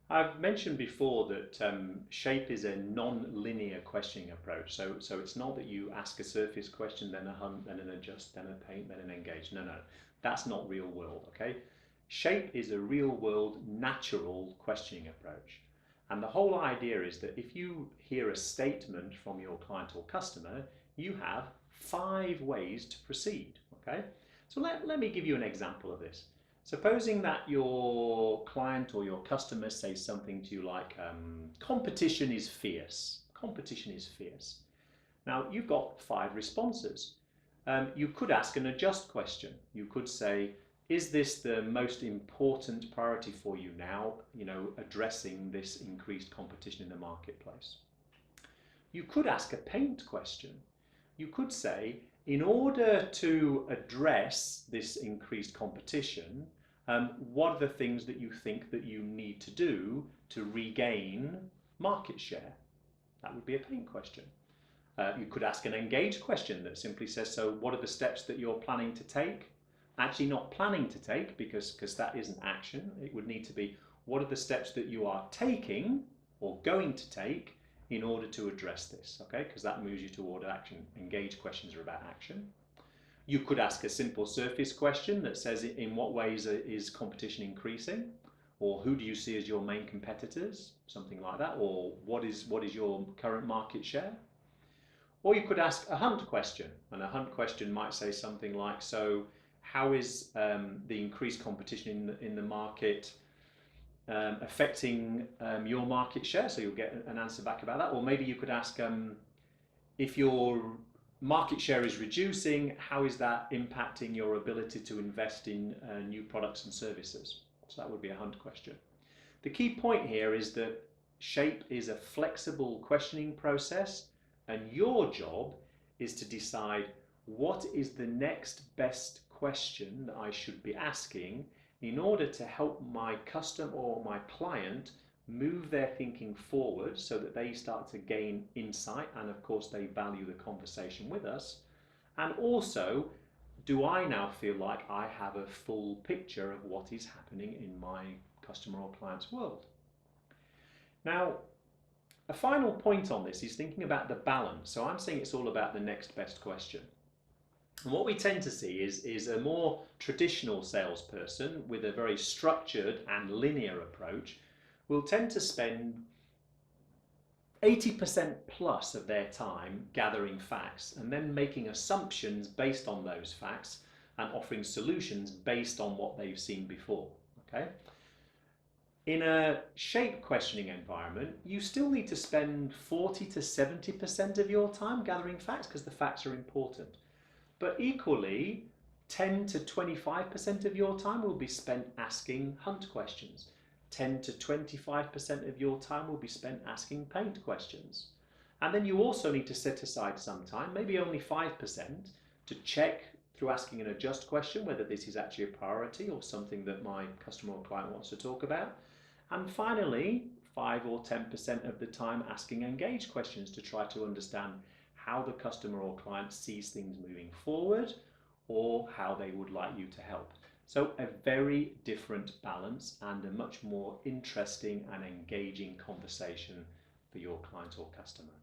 I've mentioned before that SHAPE is a non-linear questioning approach. So it's not that you ask a surface question, then a hunt, then an adjust, then a paint, then an engage. No, that's not real world, okay? SHAPE is a real world, natural questioning approach. And the whole idea is that if you hear a statement from your client or customer, you have 5 ways to proceed, okay? So let me give you an example of this. Supposing that your client or your customer says something to you like, competition is fierce. Competition is fierce. Now, you've got 5 responses. You could ask an adjust question. You could say, is this the most important priority for you now, addressing this increased competition in the marketplace? You could ask a paint question. You could say, in order to address this increased competition, what are the things that you think that you need to do to regain market share? That would be a paint question. You could ask an engage question that simply says, so what are the steps that you're planning to take? Actually not planning to take, because that isn't action. It would need to be, what are the steps that you are taking or going to take in order to address this, okay? Because that moves you toward action. Engage questions are about action. You could ask a simple surface question that says, in what ways is competition increasing? Or who do you see as your main competitors? Something like that. Or what is your current market share? Or you could ask a hunt question. And a hunt question might say something like, so how is the increased competition in the market affecting your market share? So you'll get an answer back about that. Or maybe you could ask, if your market share is reducing, how is that impacting your ability to invest in new products and services? So that would be a hunt question. The key point here is that SHAPE is a flexible questioning process, and your job is to decide what is the next best question that I should be asking in order to help my customer or my client move their thinking forward so that they start to gain insight, and of course they value the conversation with us. And also, do I now feel like I have a full picture of what is happening in my customer or client's world? Now, a final point on this is thinking about the balance. So I'm saying it's all about the next best question. And what we tend to see is a more traditional salesperson with a very structured and linear approach will tend to spend 80% plus of their time gathering facts and then making assumptions based on those facts and offering solutions based on what they've seen before. Okay? In a SHAPE questioning environment, you still need to spend 40 to 70% of your time gathering facts because the facts are important. But equally, 10 to 25% of your time will be spent asking hunt questions. 10 to 25% of your time will be spent asking paint questions. And then you also need to set aside some time, maybe only 5%, to check through asking an adjust question whether this is actually a priority or something that my customer or client wants to talk about. And finally, 5 or 10% of the time asking engage questions to try to understand how the customer or client sees things moving forward or how they would like you to help. So a very different balance and a much more interesting and engaging conversation for your client or customer.